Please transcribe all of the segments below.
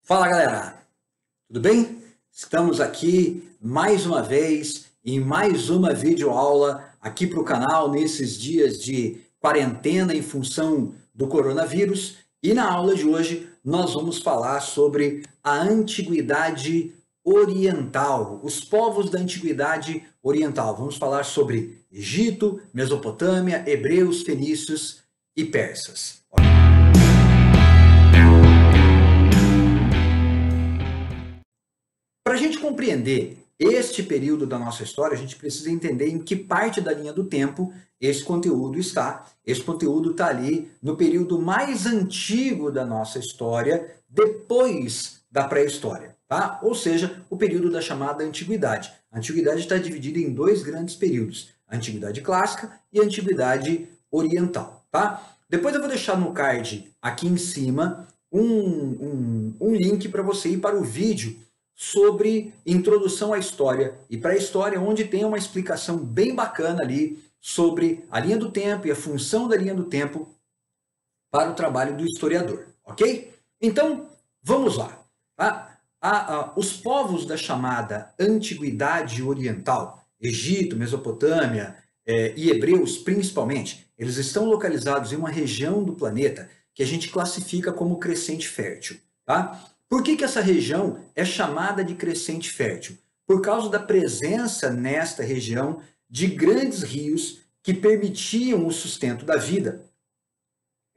Fala galera, tudo bem? Estamos aqui mais uma vez em mais uma videoaula aqui para o canal nesses dias de quarentena em função do coronavírus e na aula de hoje nós vamos falar sobre a Antiguidade Oriental, os povos da Antiguidade Oriental. Vamos falar sobre Egito, Mesopotâmia, hebreus, fenícios e persas. Para a gente compreender este período da nossa história, a gente precisa entender em que parte da linha do tempo esse conteúdo está. Esse conteúdo está ali no período mais antigo da nossa história, depois da pré-história, tá? Ou seja, o período da chamada Antiguidade. A Antiguidade está dividida em dois grandes períodos, a Antiguidade Clássica e a Antiguidade Oriental, tá? Depois eu vou deixar no card aqui em cima um link para você ir para o vídeo sobre introdução à história e pré-história, onde tem uma explicação bem bacana ali sobre a linha do tempo e a função da linha do tempo para o trabalho do historiador, ok? Então, vamos lá. Os povos da chamada Antiguidade Oriental, Egito, Mesopotâmia e hebreus principalmente, eles estão localizados em uma região do planeta que a gente classifica como crescente fértil, tá? Por que essa região é chamada de crescente fértil? Por causa da presença nesta região de grandes rios que permitiam o sustento da vida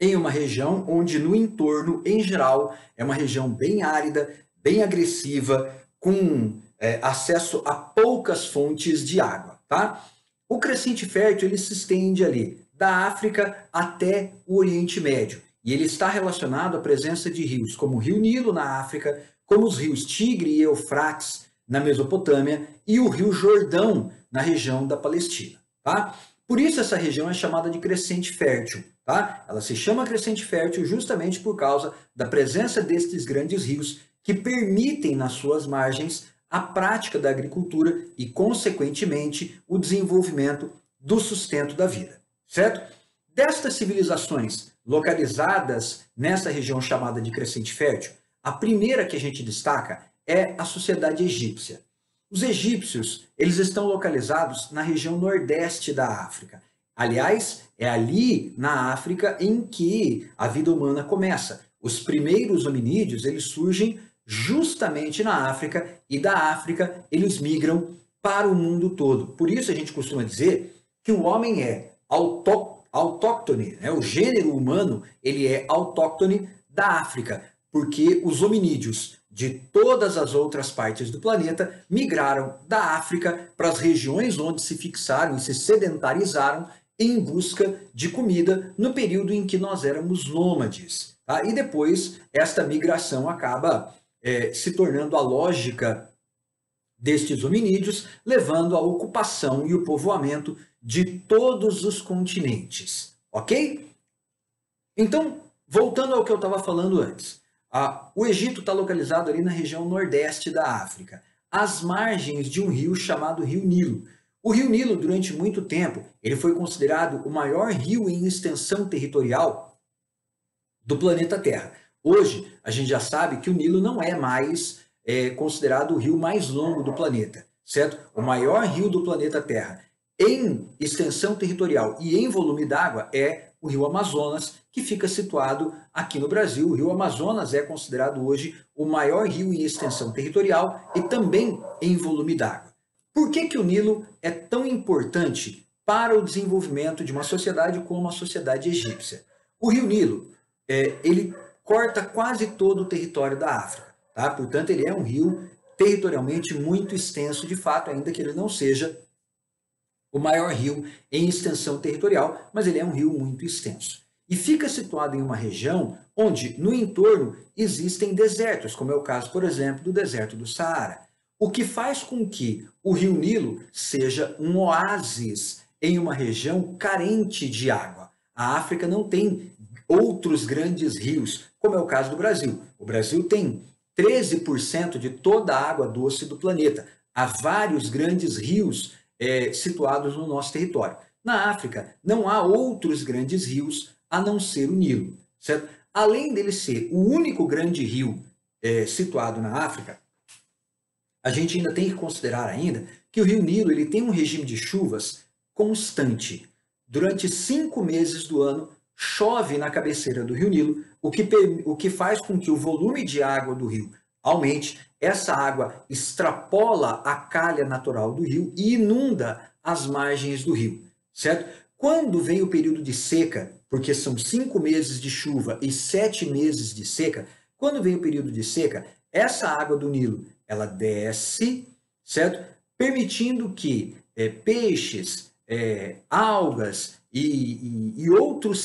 em uma região onde no entorno, em geral, é uma região bem árida, bem agressiva, com acesso a poucas fontes de água, tá? O crescente fértil ele se estende ali da África até o Oriente Médio. E ele está relacionado à presença de rios como o Rio Nilo na África, como os rios Tigre e Eufrates na Mesopotâmia e o Rio Jordão na região da Palestina, tá? Por isso essa região é chamada de crescente fértil, tá? Ela se chama crescente fértil justamente por causa da presença destes grandes rios que permitem nas suas margens a prática da agricultura e, consequentemente, o desenvolvimento do sustento da vida, certo? Destas civilizações localizadas nessa região chamada de crescente fértil, a primeira que a gente destaca é a sociedade egípcia. Os egípcios, eles estão localizados na região nordeste da África. Aliás, é ali na África em que a vida humana começa. Os primeiros hominídeos, eles surgem justamente na África e da África eles migram para o mundo todo. Por isso a gente costuma dizer que o homem é autóctone, né? O gênero humano ele é autóctone da África, porque os hominídeos de todas as outras partes do planeta migraram da África para as regiões onde se fixaram e se sedentarizaram em busca de comida no período em que nós éramos nômades, tá? E depois esta migração acaba se tornando a lógica destes hominídeos, levando à ocupação e o povoamento de todos os continentes, ok? Então, voltando ao que eu estava falando antes, o Egito está localizado ali na região nordeste da África, às margens de um rio chamado Rio Nilo. O Rio Nilo, durante muito tempo, ele foi considerado o maior rio em extensão territorial do planeta Terra. Hoje, a gente já sabe que o Nilo não é mais considerado o rio mais longo do planeta, certo? O maior rio do planeta Terra em extensão territorial e em volume d'água é o Rio Amazonas, que fica situado aqui no Brasil. O Rio Amazonas é considerado hoje o maior rio em extensão territorial e também em volume d'água. Por que o Nilo é tão importante para o desenvolvimento de uma sociedade como a sociedade egípcia? O Rio Nilo, ele corta quase todo o território da África, tá? Portanto, ele é um rio territorialmente muito extenso, de fato, ainda que ele não seja o maior rio em extensão territorial, mas ele é um rio muito extenso. E fica situado em uma região onde, no entorno, existem desertos, como é o caso, por exemplo, do deserto do Saara. O que faz com que o Rio Nilo seja um oásis em uma região carente de água. A África não tem outros grandes rios, como é o caso do Brasil. O Brasil tem 13% de toda a água doce do planeta. Há vários grandes rios situados no nosso território. Na África, não há outros grandes rios a não ser o Nilo, certo? Além dele ser o único grande rio situado na África, a gente ainda tem que considerar ainda que o Rio Nilo ele tem um regime de chuvas constante. Durante 5 meses do ano, chove na cabeceira do Rio Nilo, o que faz com que o volume de água do rio aumente. Essa água extrapola a calha natural do rio e inunda as margens do rio, certo? Quando vem o período de seca, porque são 5 meses de chuva e 7 meses de seca, quando vem o período de seca, essa água do Nilo, ela desce, certo? Permitindo que peixes, algas e outros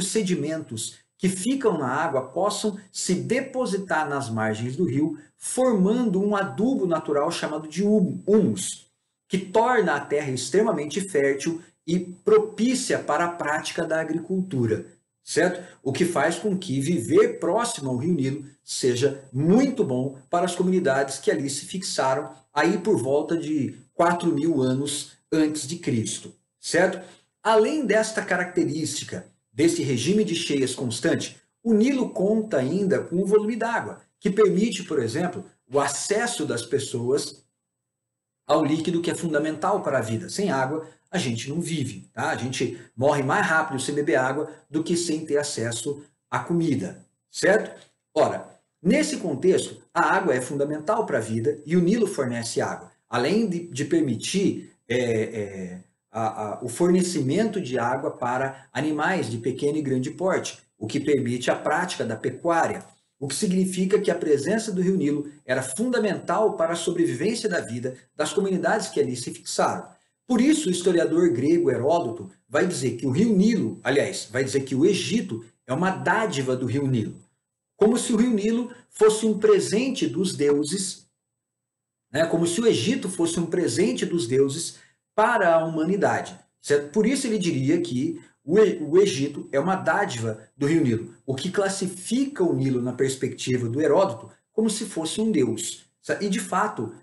sedimentos que ficam na água possam se depositar nas margens do rio, formando um adubo natural chamado de humus, que torna a terra extremamente fértil e propícia para a prática da agricultura, certo? O que faz com que viver próximo ao Rio Nilo seja muito bom para as comunidades que ali se fixaram aí por volta de 4.000 anos antes de Cristo, certo? Além desta característica, desse regime de cheias constante, o Nilo conta ainda com o volume d'água, que permite, por exemplo, o acesso das pessoas ao líquido que é fundamental para a vida. Sem água, a gente não vive, tá? A gente morre mais rápido sem beber água do que sem ter acesso à comida, certo? Ora, nesse contexto, a água é fundamental para a vida e o Nilo fornece água, além de permitir o fornecimento de água para animais de pequeno e grande porte, o que permite a prática da pecuária, o que significa que a presença do Rio Nilo era fundamental para a sobrevivência da vida das comunidades que ali se fixaram. Por isso, o historiador grego Heródoto vai dizer que o Rio Nilo, aliás, vai dizer que o Egito é uma dádiva do Rio Nilo, como se o Rio Nilo fosse um presente dos deuses, né? Como se o Egito fosse um presente dos deuses para a humanidade, certo? Por isso ele diria que o Egito é uma dádiva do Rio Nilo, o que classifica o Nilo na perspectiva do Heródoto como se fosse um deus. E de fato,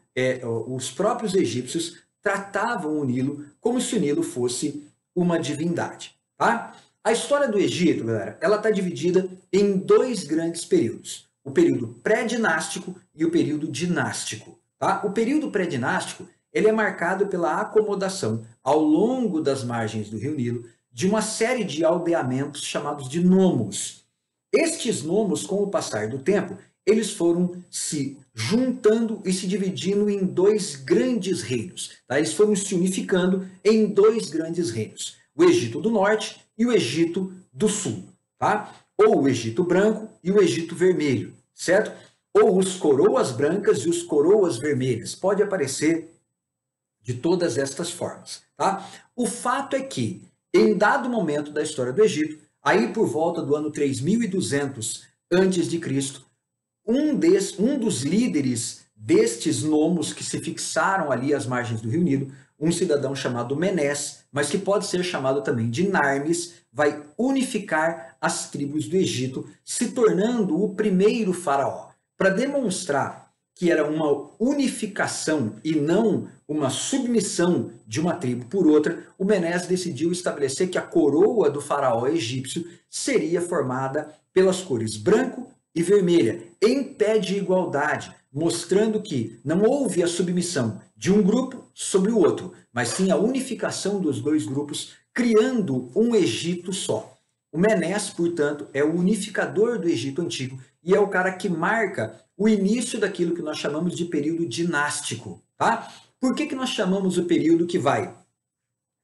os próprios egípcios tratavam o Nilo como se o Nilo fosse uma divindade. Tá? A história do Egito, galera, ela está dividida em 2 grandes períodos: o período pré-dinástico e o período dinástico. Tá? O período pré-dinástico ele é marcado pela acomodação ao longo das margens do Rio Nilo de uma série de aldeamentos chamados de nomos. Estes nomos, com o passar do tempo, eles foram se juntando e se dividindo em 2 grandes reinos. Tá? Eles foram se unificando em 2 grandes reinos: o Egito do Norte e o Egito do Sul. Tá? Ou o Egito Branco e o Egito Vermelho, certo? Ou os coroas brancas e os coroas vermelhas. Pode aparecer de todas estas formas. Tá? O fato é que, em dado momento da história do Egito, aí por volta do ano 3200 a.C., um dos líderes destes nomos que se fixaram ali às margens do Rio Nilo, um cidadão chamado Menés, mas que pode ser chamado também de Narmes, vai unificar as tribos do Egito, se tornando o primeiro faraó. Para demonstrar que era uma unificação e não uma submissão de uma tribo por outra, o Menés decidiu estabelecer que a coroa do faraó egípcio seria formada pelas cores branco e vermelha, em pé de igualdade, mostrando que não houve a submissão de um grupo sobre o outro, mas sim a unificação dos 2 grupos, criando um Egito só. O Menés, portanto, é o unificador do Egito Antigo e é o cara que marca o início daquilo que nós chamamos de período dinástico. Tá? Por que nós chamamos o período que vai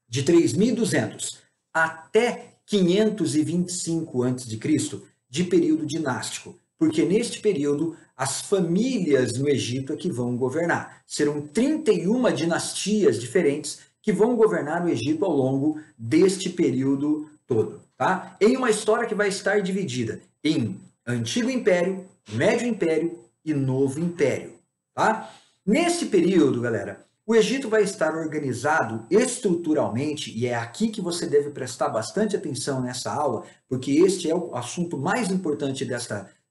de 3.200 até 525 a.C. de período dinástico? Porque neste período as famílias no Egito é que vão governar. Serão 31 dinastias diferentes que vão governar o Egito ao longo deste período todo. Tá? Em uma história que vai estar dividida em Antigo Império, Médio Império e Novo Império. Tá? Nesse período, galera, o Egito vai estar organizado estruturalmente, e é aqui que você deve prestar bastante atenção nessa aula, porque este é o assunto mais importante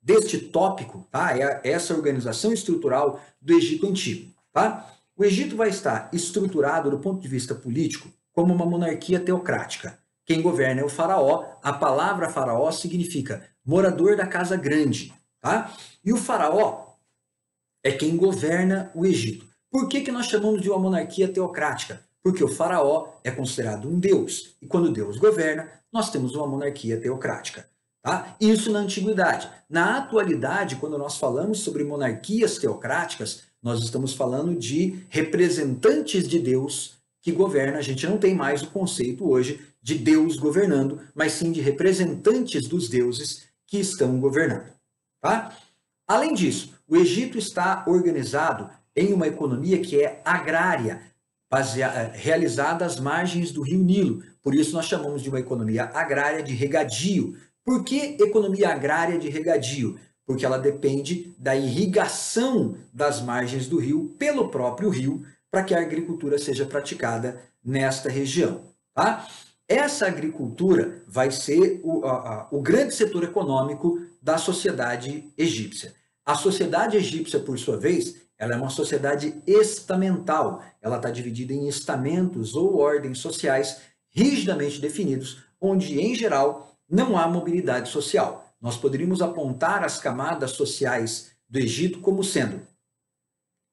deste tópico, tá? É essa organização estrutural do Egito Antigo. Tá? O Egito vai estar estruturado do ponto de vista político como uma monarquia teocrática. Quem governa é o faraó. A palavra faraó significa morador da casa grande. Tá? E o faraó é quem governa o Egito. Por que nós chamamos de uma monarquia teocrática? Porque o faraó é considerado um deus. E quando Deus governa, nós temos uma monarquia teocrática. Tá? Isso na antiguidade. Na atualidade, quando nós falamos sobre monarquias teocráticas, nós estamos falando de representantes de Deus que governam. A gente não tem mais o conceito hoje de Deus governando, mas sim de representantes dos deuses que estão governando. Tá? Além disso, o Egito está organizado em uma economia que é agrária, realizada às margens do rio Nilo. Por isso nós chamamos de uma economia agrária de regadio. Por que economia agrária de regadio? Porque ela depende da irrigação das margens do rio pelo próprio rio para que a agricultura seja praticada nesta região. Tá? Essa agricultura vai ser o grande setor econômico da sociedade egípcia. A sociedade egípcia, por sua vez, ela é uma sociedade estamental. Ela está dividida em estamentos ou ordens sociais rigidamente definidos, onde, em geral, não há mobilidade social. Nós poderíamos apontar as camadas sociais do Egito como sendo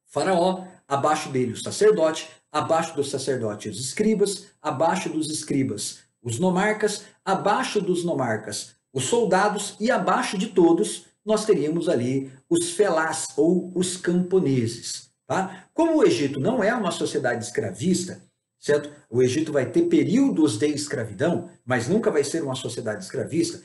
faraó, abaixo dele o sacerdote, abaixo do sacerdote os escribas, abaixo dos escribas os nomarcas, abaixo dos nomarcas os soldados e abaixo de todos nós teríamos ali os felás ou os camponeses. Tá? Como o Egito não é uma sociedade escravista, certo? O Egito vai ter períodos de escravidão, mas nunca vai ser uma sociedade escravista.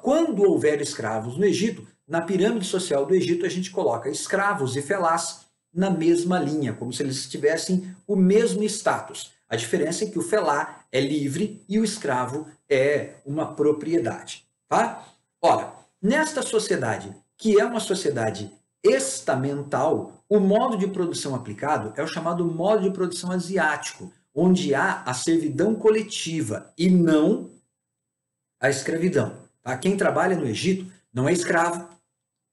Quando houver escravos no Egito, na pirâmide social do Egito a gente coloca escravos e felás na mesma linha, como se eles tivessem o mesmo status. A diferença é que o felá é livre e o escravo é uma propriedade. Tá? Ora, nesta sociedade, que é uma sociedade estamental, o modo de produção aplicado é o chamado modo de produção asiático, onde há a servidão coletiva e não a escravidão. Tá? Quem trabalha no Egito não é escravo,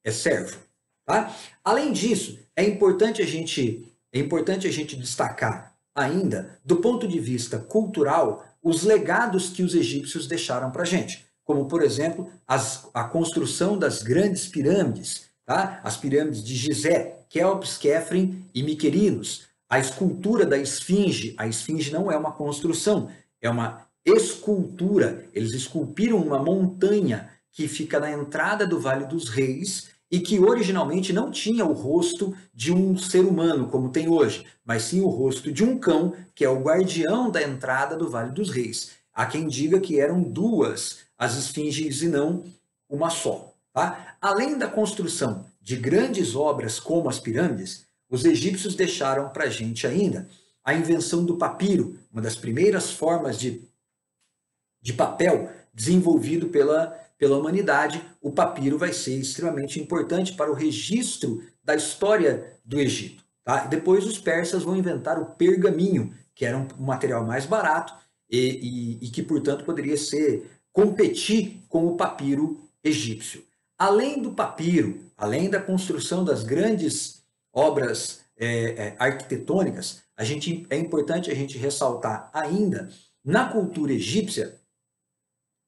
é servo. Tá? Além disso, é importante a gente destacar ainda, do ponto de vista cultural, os legados que os egípcios deixaram para a gente, como, por exemplo, a construção das grandes pirâmides, tá? As pirâmides de Gizé, Quéops, Quéfren e Miquerinos, a escultura da esfinge. A esfinge não é uma construção, é uma escultura. Eles esculpiram uma montanha que fica na entrada do Vale dos Reis e que originalmente não tinha o rosto de um ser humano, como tem hoje, mas sim o rosto de um cão, que é o guardião da entrada do Vale dos Reis. Há quem diga que eram duas as esfinges e não uma só. Tá? Além da construção de grandes obras como as pirâmides, os egípcios deixaram para a gente ainda a invenção do papiro, uma das primeiras formas de papel desenvolvido pela humanidade. O papiro vai ser extremamente importante para o registro da história do Egito. Tá? Depois os persas vão inventar o pergaminho, que era um material mais barato e que, portanto, poderia competir com o papiro egípcio. Além do papiro, além da construção das grandes obras arquitetônicas, é importante a gente ressaltar ainda, na cultura egípcia,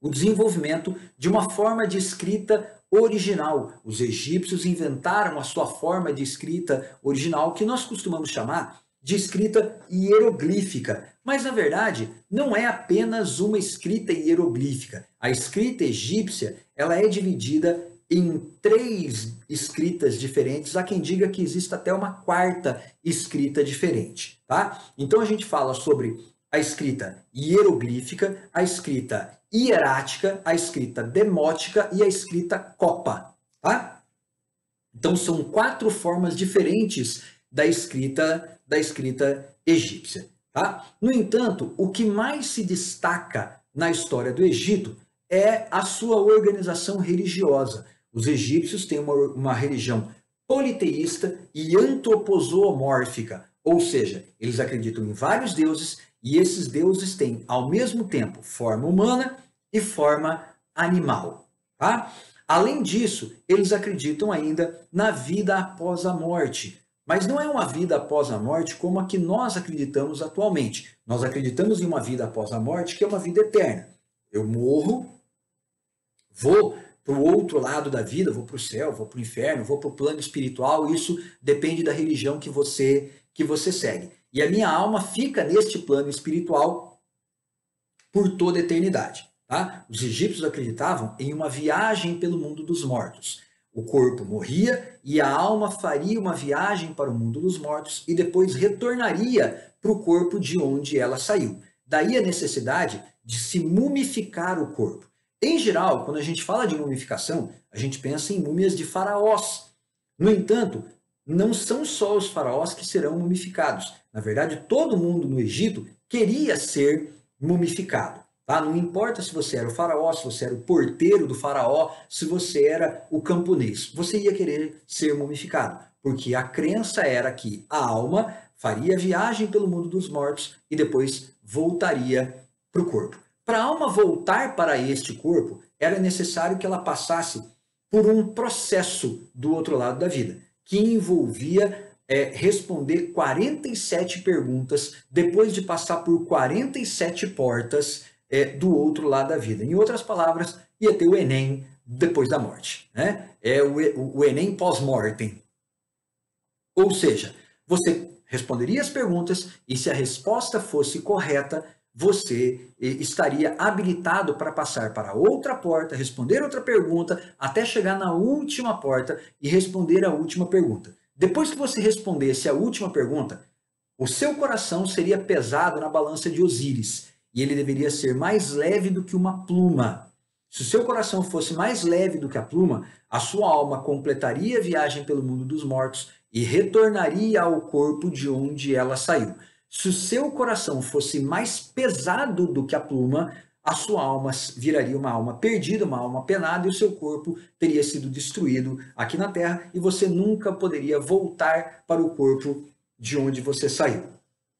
o desenvolvimento de uma forma de escrita original. Os egípcios inventaram a sua forma de escrita original, que nós costumamos chamar de escrita hieroglífica. Mas, na verdade, não é apenas uma escrita hieroglífica. A escrita egípcia ela é dividida em 3 escritas diferentes. Há quem diga que existe até uma 4ª escrita diferente. Tá? Então, a gente fala sobre a escrita hieroglífica, a escrita hierática, a escrita demótica e a escrita copa. Tá? Então, são 4 formas diferentes da escrita egípcia. Tá? No entanto, o que mais se destaca na história do Egito é a sua organização religiosa. Os egípcios têm uma religião politeísta e antropozoomórfica, ou seja, eles acreditam em vários deuses e esses deuses têm, ao mesmo tempo, forma humana e forma animal. Tá? Além disso, eles acreditam ainda na vida após a morte. Mas não é uma vida após a morte como a que nós acreditamos atualmente. Nós acreditamos em uma vida após a morte que é uma vida eterna. Eu morro, vou para o outro lado da vida, vou para o céu, vou para o inferno, vou para o plano espiritual, isso depende da religião que você segue. E a minha alma fica neste plano espiritual por toda a eternidade. Tá? Os egípcios acreditavam em uma viagem pelo mundo dos mortos. O corpo morria e a alma faria uma viagem para o mundo dos mortos e depois retornaria para o corpo de onde ela saiu. Daí a necessidade de se mumificar o corpo. Em geral, quando a gente fala de mumificação, a gente pensa em múmias de faraós. No entanto, não são só os faraós que serão mumificados. Na verdade, todo mundo no Egito queria ser mumificado. Tá? Não importa se você era o faraó, se você era o porteiro do faraó, se você era o camponês. Você ia querer ser mumificado, porque a crença era que a alma faria viagem pelo mundo dos mortos e depois voltaria para o corpo. Para a alma voltar para este corpo, era necessário que ela passasse por um processo do outro lado da vida, que envolvia responder 47 perguntas depois de passar por 47 portas do outro lado da vida. Em outras palavras, ia ter o Enem depois da morte. Né? É o Enem pós-mortem. Ou seja, você responderia as perguntas e se a resposta fosse correta, você estaria habilitado para passar para outra porta, responder outra pergunta, até chegar na última porta e responder a última pergunta. Depois que você respondesse a última pergunta, o seu coração seria pesado na balança de Osíris e ele deveria ser mais leve do que uma pluma. Se o seu coração fosse mais leve do que a pluma, a sua alma completaria a viagem pelo mundo dos mortos e retornaria ao corpo de onde ela saiu. Se o seu coração fosse mais pesado do que a pluma, a sua alma viraria uma alma perdida, uma alma penada, e o seu corpo teria sido destruído aqui na Terra e você nunca poderia voltar para o corpo de onde você saiu.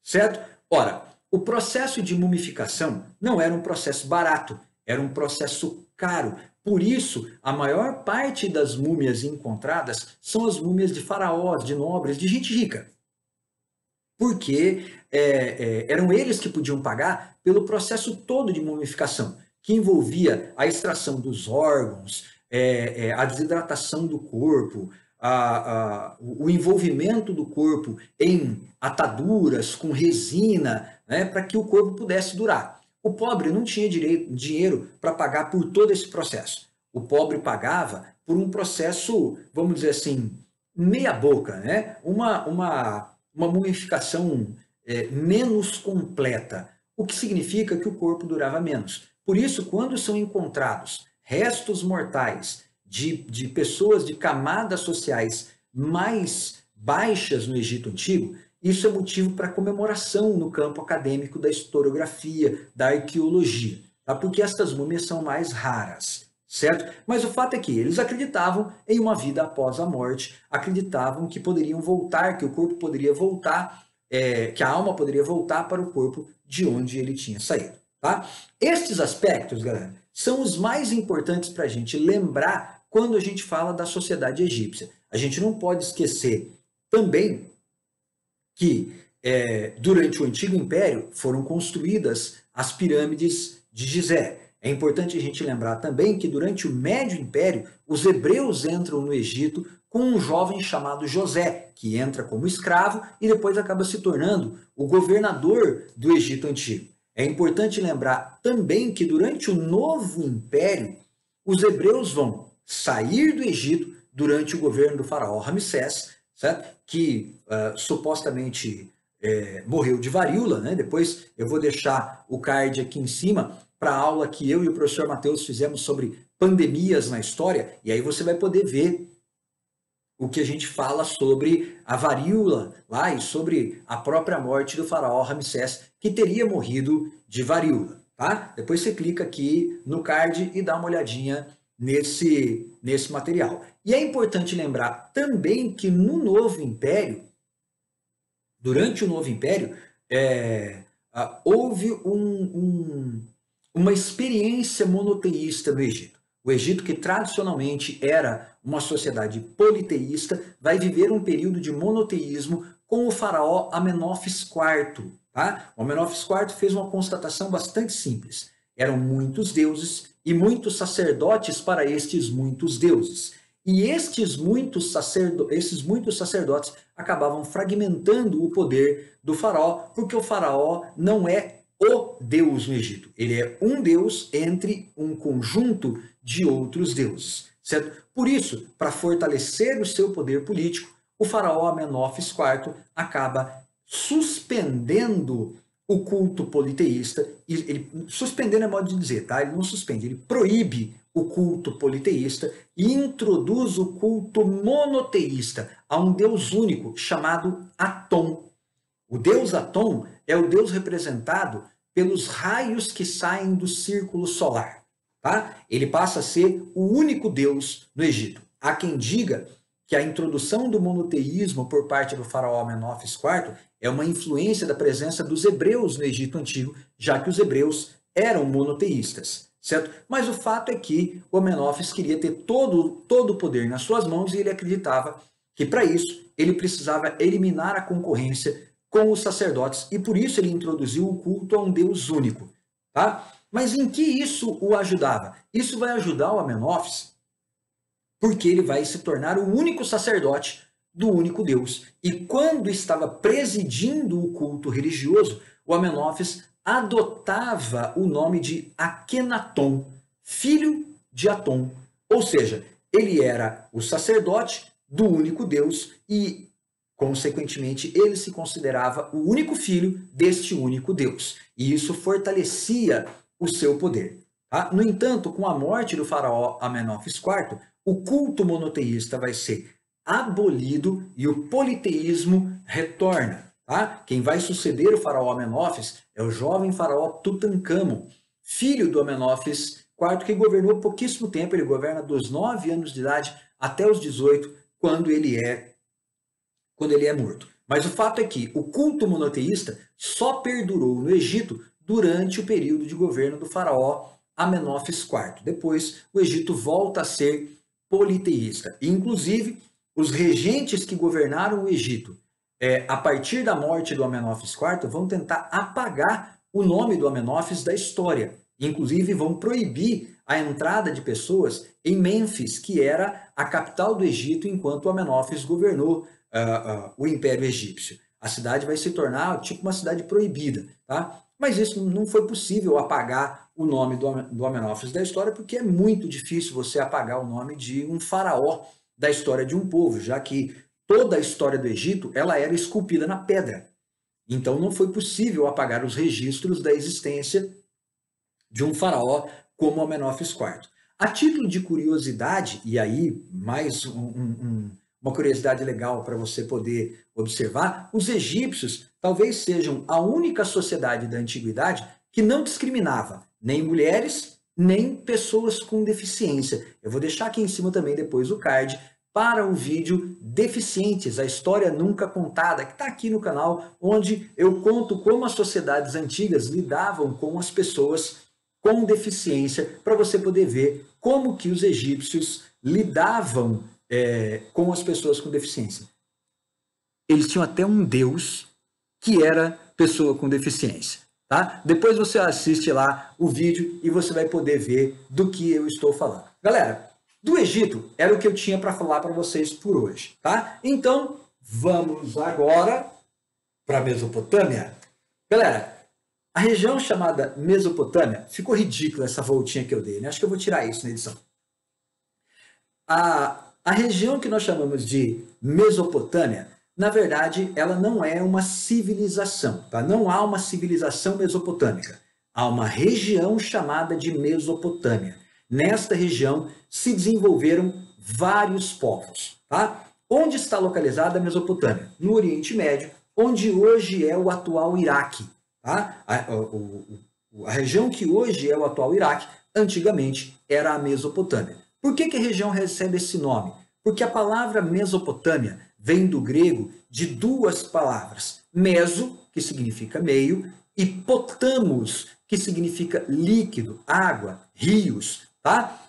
Certo? Ora, o processo de mumificação não era um processo barato, era um processo caro. Por isso, a maior parte das múmias encontradas são as múmias de faraós, de nobres, de gente rica. Porque eram eles que podiam pagar pelo processo todo de mumificação, que envolvia a extração dos órgãos, a desidratação do corpo, o envolvimento do corpo em ataduras com resina, né, para que o corpo pudesse durar. O pobre não tinha dinheiro para pagar por todo esse processo. O pobre pagava por um processo, vamos dizer assim, meia boca, né? Uma mumificação menos completa, o que significa que o corpo durava menos. Por isso, quando são encontrados restos mortais de pessoas de camadas sociais mais baixas no Egito Antigo, isso é motivo para comemoração no campo acadêmico da historiografia, da arqueologia, tá? Porque estas múmias são mais raras, certo? Mas o fato é que eles acreditavam em uma vida após a morte, acreditavam que poderiam voltar, que o corpo poderia voltar, que a alma poderia voltar para o corpo de onde ele tinha saído, tá? Estes aspectos, galera, são os mais importantes para a gente lembrar quando a gente fala da sociedade egípcia. A gente não pode esquecer também que durante o Antigo Império foram construídas as pirâmides de Gizé. É importante a gente lembrar também que durante o Médio Império, os hebreus entram no Egito com um jovem chamado José, que entra como escravo e depois acaba se tornando o governador do Egito Antigo. É importante lembrar também que durante o Novo Império, os hebreus vão sair do Egito durante o governo do faraó Ramsés, certo? Que supostamente morreu de varíola, né? Depois eu vou deixar o card aqui em cima para a aula que eu e o professor Matheus fizemos sobre pandemias na história, e aí você vai poder ver o que a gente fala sobre a varíola lá e sobre a própria morte do faraó Ramsés, que teria morrido de varíola, tá? Depois você clica aqui no card e dá uma olhadinha nesse material. E é importante lembrar também que no Novo Império, durante o Novo Império, houve uma experiência monoteísta no Egito. O Egito, que tradicionalmente era uma sociedade politeísta, vai viver um período de monoteísmo com o faraó Amenófis IV. Tá? O Amenófis IV fez uma constatação bastante simples. Eram muitos deuses e muitos sacerdotes para estes muitos deuses. E esses muitos sacerdotes acabavam fragmentando o poder do faraó, porque o faraó não é o Deus no Egito. Ele é um Deus entre um conjunto de outros deuses, certo? Por isso, para fortalecer o seu poder político, o faraó Amenófis IV acaba suspendendo o culto politeísta. Suspendendo é modo de dizer, tá? Ele não suspende, ele proíbe o culto politeísta e introduz o culto monoteísta a um Deus único chamado Atom. O deus Atom é o deus representado pelos raios que saem do círculo solar. Tá? Ele passa a ser o único deus no Egito. Há quem diga que a introdução do monoteísmo por parte do faraó Amenófis IV é uma influência da presença dos hebreus no Egito Antigo, já que os hebreus eram monoteístas, certo? Mas o fato é que o Amenófis queria ter todo o poder nas suas mãos e ele acreditava que, para isso, ele precisava eliminar a concorrência com os sacerdotes e por isso ele introduziu o culto a um Deus único, tá? Mas em que isso o ajudava? Isso vai ajudar o Amenófis porque ele vai se tornar o único sacerdote do único Deus. E quando estava presidindo o culto religioso, o Amenófis adotava o nome de Akhenaton, filho de Atom. Ou seja, ele era o sacerdote do único Deus e, consequentemente, ele se considerava o único filho deste único Deus. E isso fortalecia o seu poder. Tá? No entanto, com a morte do faraó Amenófis IV, o culto monoteísta vai ser abolido e o politeísmo retorna. Tá? Quem vai suceder o faraó Amenófis é o jovem faraó Tutancâmon, filho do Amenófis IV, que governou pouquíssimo tempo. Ele governa dos 9 anos de idade até os 18, quando ele é morto. Mas o fato é que o culto monoteísta só perdurou no Egito durante o período de governo do faraó Amenófis IV. Depois, o Egito volta a ser politeísta. Inclusive, os regentes que governaram o Egito a partir da morte do Amenófis IV vão tentar apagar o nome do Amenófis da história. Inclusive, vão proibir a entrada de pessoas em Mênfis, que era a capital do Egito, enquanto o Amenófis governou o Império Egípcio. A cidade vai se tornar tipo uma cidade proibida, tá? Mas isso não foi possível apagar o nome do Amenófis da história, porque é muito difícil você apagar o nome de um faraó da história de um povo, já que toda a história do Egito ela era esculpida na pedra. Então não foi possível apagar os registros da existência de um faraó como Amenófis IV. A título de curiosidade, e aí mais uma curiosidade legal para você poder observar, os egípcios talvez sejam a única sociedade da antiguidade que não discriminava nem mulheres, nem pessoas com deficiência. Eu vou deixar aqui em cima também depois o card para o vídeo Deficientes, a história nunca contada, que está aqui no canal, onde eu conto como as sociedades antigas lidavam com as pessoas com deficiência, para você poder ver como que os egípcios lidavam com as pessoas com deficiência. Eles tinham até um deus que era pessoa com deficiência. Tá? Depois você assiste lá o vídeo e você vai poder ver do que eu estou falando. Galera, do Egito era o que eu tinha para falar para vocês por hoje. Tá? Então, vamos agora para a Mesopotâmia. Galera, a região chamada Mesopotâmia, ficou ridícula essa voltinha que eu dei, né? Acho que eu vou tirar isso na edição. A região que nós chamamos de Mesopotâmia, na verdade, ela não é uma civilização, tá? Não há uma civilização mesopotâmica. Há uma região chamada de Mesopotâmia. Nesta região se desenvolveram vários povos, tá? Onde está localizada a Mesopotâmia? No Oriente Médio, onde hoje é o atual Iraque, tá? A região que hoje é o atual Iraque, antigamente era a Mesopotâmia. Por que a região recebe esse nome? Porque a palavra Mesopotâmia vem do grego de duas palavras. Meso, que significa meio, e potamos, que significa líquido, água, rios, tá?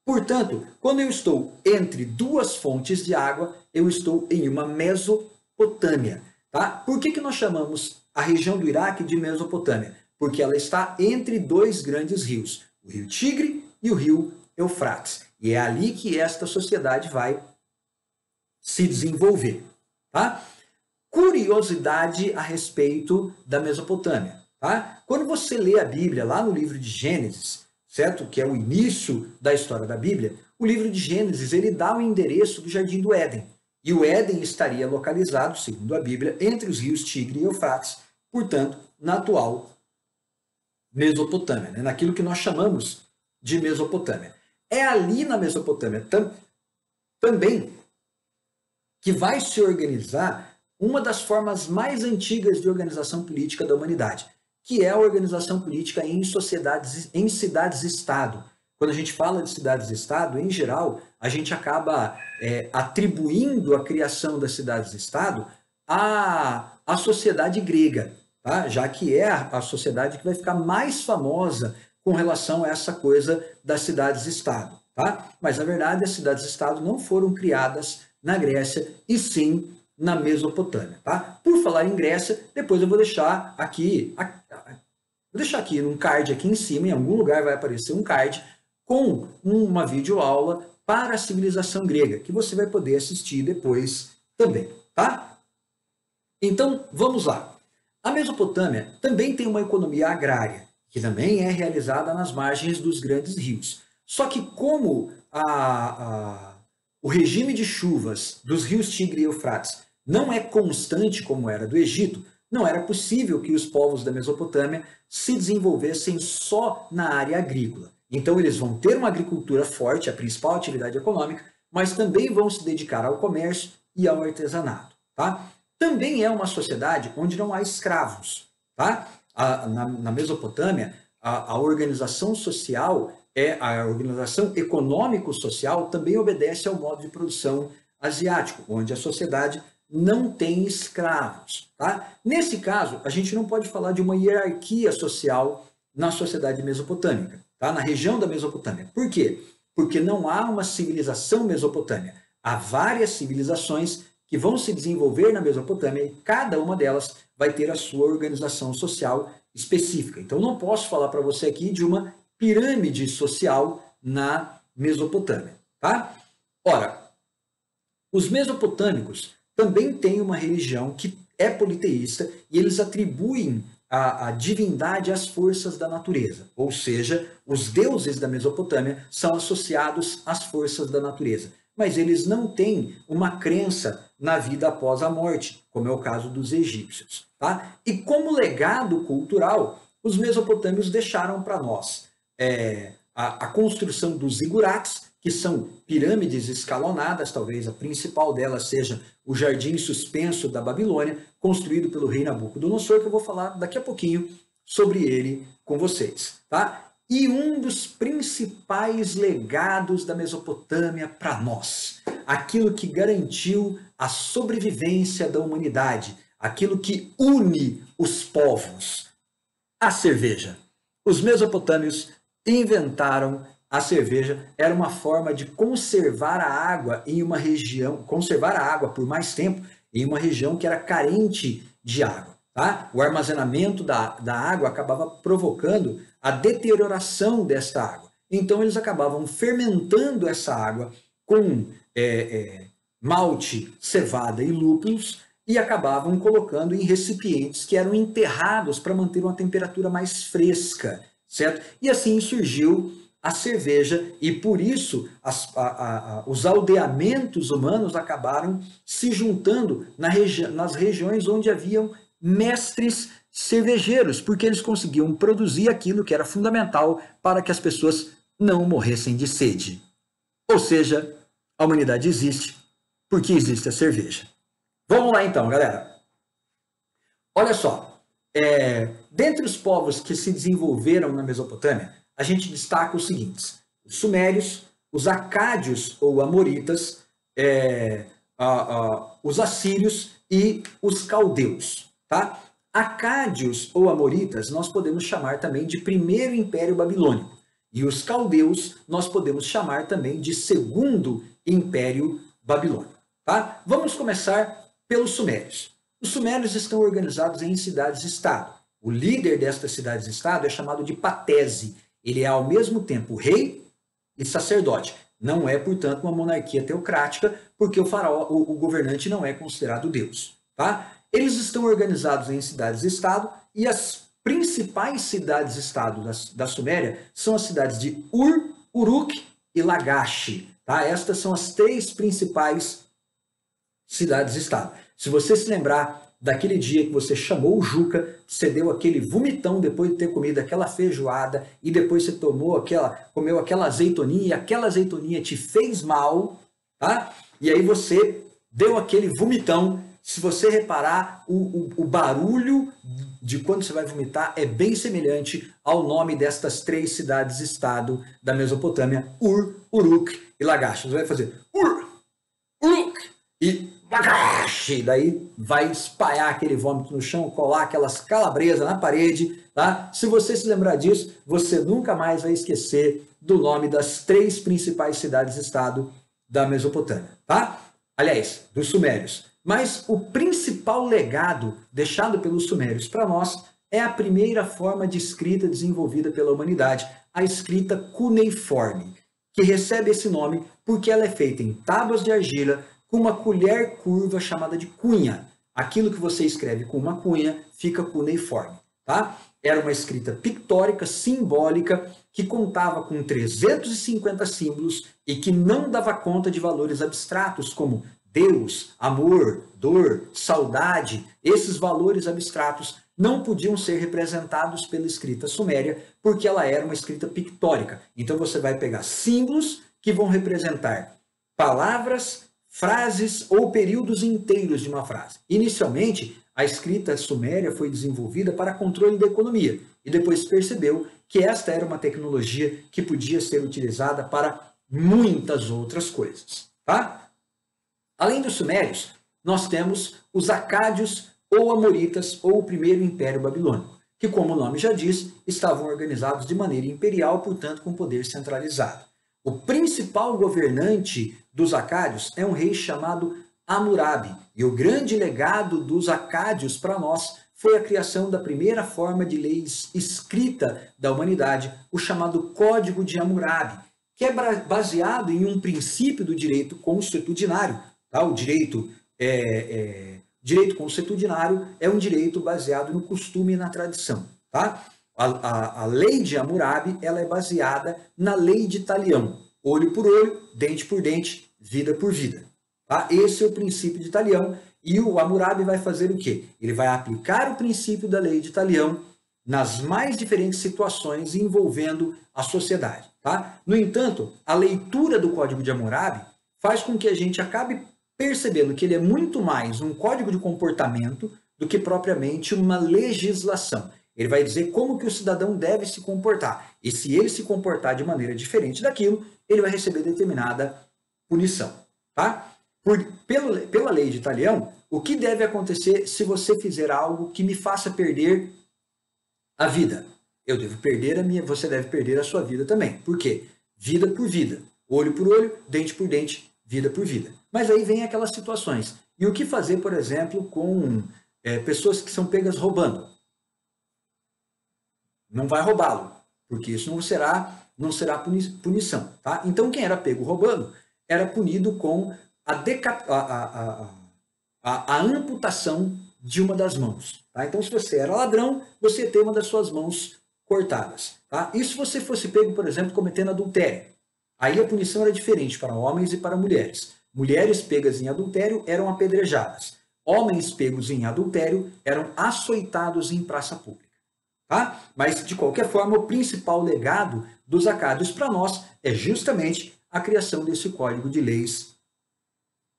Portanto, quando eu estou entre duas fontes de água, eu estou em uma Mesopotâmia, tá? Por que nós chamamos a região do Iraque de Mesopotâmia? Porque ela está entre dois grandes rios, o rio Tigre e o rio Eufrates. E é ali que esta sociedade vai se desenvolver. Tá? Curiosidade a respeito da Mesopotâmia. Tá? Quando você lê a Bíblia lá no livro de Gênesis, certo? Que é o início da história da Bíblia, o livro de Gênesis ele dá o endereço do Jardim do Éden. E o Éden estaria localizado, segundo a Bíblia, entre os rios Tigre e Eufrates, portanto, na atual Mesopotâmia, né? Naquilo que nós chamamos de Mesopotâmia. É ali na Mesopotâmia também que vai se organizar uma das formas mais antigas de organização política da humanidade, que é a organização política em sociedades, em cidades-estado. Quando a gente fala de cidades-estado, em geral, a gente acaba atribuindo a criação das cidades-estado à sociedade grega, tá? Já que é a sociedade que vai ficar mais famosa com relação a essa coisa das cidades-estado. Tá? Mas, na verdade, as cidades-estado não foram criadas na Grécia, e sim na Mesopotâmia. Tá? Por falar em Grécia, depois eu vou deixar aqui num card aqui em cima, em algum lugar vai aparecer um card com uma videoaula para a civilização grega, que você vai poder assistir depois também. Tá? Então, vamos lá. A Mesopotâmia também tem uma economia agrária, que também é realizada nas margens dos grandes rios. Só que como o regime de chuvas dos rios Tigre e Eufrates não é constante como era do Egito, não era possível que os povos da Mesopotâmia se desenvolvessem só na área agrícola. Então eles vão ter uma agricultura forte, a principal atividade econômica, mas também vão se dedicar ao comércio e ao artesanato. Tá? Também é uma sociedade onde não há escravos. Tá? Na Mesopotâmia, a organização social, a organização econômico-social também obedece ao modo de produção asiático, onde a sociedade não tem escravos. Tá? Nesse caso, a gente não pode falar de uma hierarquia social na sociedade mesopotâmica, tá? Na região da Mesopotâmia. Por quê? Porque não há uma civilização mesopotâmia. Há várias civilizações que vão se desenvolver na Mesopotâmia e cada uma delas vai ter a sua organização social específica. Então, não posso falar para você aqui de uma pirâmide social na Mesopotâmia. Tá? Ora, os mesopotâmicos também têm uma religião que é politeísta e eles atribuem a divindade às forças da natureza. Ou seja, os deuses da Mesopotâmia são associados às forças da natureza. Mas eles não têm uma crença na vida após a morte, como é o caso dos egípcios. Tá? E como legado cultural, os mesopotâmios deixaram para nós a construção dos zigurates, que são pirâmides escalonadas, talvez a principal delas seja o Jardim Suspenso da Babilônia, construído pelo rei Nabucodonosor, que eu vou falar daqui a pouquinho sobre ele com vocês. Tá? E um dos principais legados da Mesopotâmia para nós, aquilo que garantiu a sobrevivência da humanidade, aquilo que une os povos, a cerveja. Os mesopotâmios inventaram a cerveja, era uma forma de conservar a água em uma região, conservar a água por mais tempo em uma região que era carente de água. Tá? O armazenamento da água acabava provocando a deterioração desta água. Então eles acabavam fermentando essa água com malte, cevada e lúpulos e acabavam colocando em recipientes que eram enterrados para manter uma temperatura mais fresca, certo? E assim surgiu a cerveja e por isso os aldeamentos humanos acabaram se juntando nas regiões onde haviam mestres cervejeiros, porque eles conseguiam produzir aquilo que era fundamental para que as pessoas não morressem de sede. Ou seja, a humanidade existe porque existe a cerveja. Vamos lá então, galera. Olha só, dentre os povos que se desenvolveram na Mesopotâmia, a gente destaca os seguintes: os sumérios, os acádios ou amoritas, os assírios e os caldeus. Tá? Acádios ou amoritas nós podemos chamar também de primeiro império babilônico. E os caldeus nós podemos chamar também de segundo império babilônico. Tá? Vamos começar pelos sumérios. Os sumérios estão organizados em cidades-estado. O líder destas cidades-estado é chamado de patese. Ele é ao mesmo tempo rei e sacerdote. Não é, portanto, uma monarquia teocrática, porque o faraó, o governante não é considerado Deus. Tá? Eles estão organizados em cidades-estado e as principais cidades-estado da Suméria são as cidades de Ur, Uruk e Lagash. Tá? Estas são as 3 principais cidades-estado. Se você se lembrar daquele dia que você chamou o Juca, você deu aquele vomitão depois de ter comido aquela feijoada e depois você comeu aquela azeitoninha e aquela azeitoninha te fez mal, tá? E aí você deu aquele vomitão. Se você reparar, o barulho de quando você vai vomitar é bem semelhante ao nome destas 3 cidades-estado da Mesopotâmia, Ur, Uruk e Lagash. Você vai fazer Ur, Uruk e Lagash. Daí vai espalhar aquele vômito no chão, colar aquelas calabresas na parede. Tá? Se você se lembrar disso, você nunca mais vai esquecer do nome das 3 principais cidades-estado da Mesopotâmia. Tá? Aliás, dos sumérios. Mas o principal legado deixado pelos sumérios para nós é a primeira forma de escrita desenvolvida pela humanidade, a escrita cuneiforme, que recebe esse nome porque ela é feita em tábuas de argila com uma colher curva chamada de cunha. Aquilo que você escreve com uma cunha fica cuneiforme. Tá? Era uma escrita pictórica, simbólica, que contava com 350 símbolos e que não dava conta de valores abstratos como Deus, amor, dor, saudade. Esses valores abstratos não podiam ser representados pela escrita suméria porque ela era uma escrita pictórica. Então você vai pegar símbolos que vão representar palavras, frases ou períodos inteiros de uma frase. Inicialmente, a escrita suméria foi desenvolvida para controle da economia e depois percebeu que esta era uma tecnologia que podia ser utilizada para muitas outras coisas. Tá? Além dos sumérios, nós temos os acádios ou amoritas ou o primeiro império babilônico, que, como o nome já diz, estavam organizados de maneira imperial, portanto com poder centralizado. O principal governante dos acádios é um rei chamado Hammurabi, e o grande legado dos acádios para nós foi a criação da primeira forma de leis escrita da humanidade, o chamado Código de Hammurabi, que é baseado em um princípio do direito consuetudinário. Tá? O direito consuetudinário é um direito baseado no costume e na tradição. Tá? A lei de Hammurabi ela é baseada na lei de Talião. Olho por olho, dente por dente, vida por vida. Tá? Esse é o princípio de Talião. E o Hammurabi vai fazer o quê? Ele vai aplicar o princípio da lei de Talião nas mais diferentes situações envolvendo a sociedade. Tá? No entanto, a leitura do Código de Hammurabi faz com que a gente acabe percebendo que ele é muito mais um código de comportamento do que propriamente uma legislação. Ele vai dizer como que o cidadão deve se comportar. E se ele se comportar de maneira diferente daquilo, ele vai receber determinada punição. Tá? Pela lei de Talião, o que deve acontecer se você fizer algo que me faça perder a vida? Eu devo perder a minha, você deve perder a sua vida também. Por quê? Vida por vida. Olho por olho, dente por dente, vida por vida. Mas aí vem aquelas situações. E o que fazer, por exemplo, com pessoas que são pegas roubando? Não vai roubá-lo, porque isso não será punição. Tá? Então, quem era pego roubando era punido com a amputação de uma das mãos. Tá? Então, se você era ladrão, você ia ter uma das suas mãos cortadas. Tá? E se você fosse pego, por exemplo, cometendo adultério? Aí a punição era diferente para homens e para mulheres. Mulheres pegas em adultério eram apedrejadas. Homens pegos em adultério eram açoitados em praça pública. Tá? Mas, de qualquer forma, o principal legado dos acádios para nós é justamente a criação desse código de leis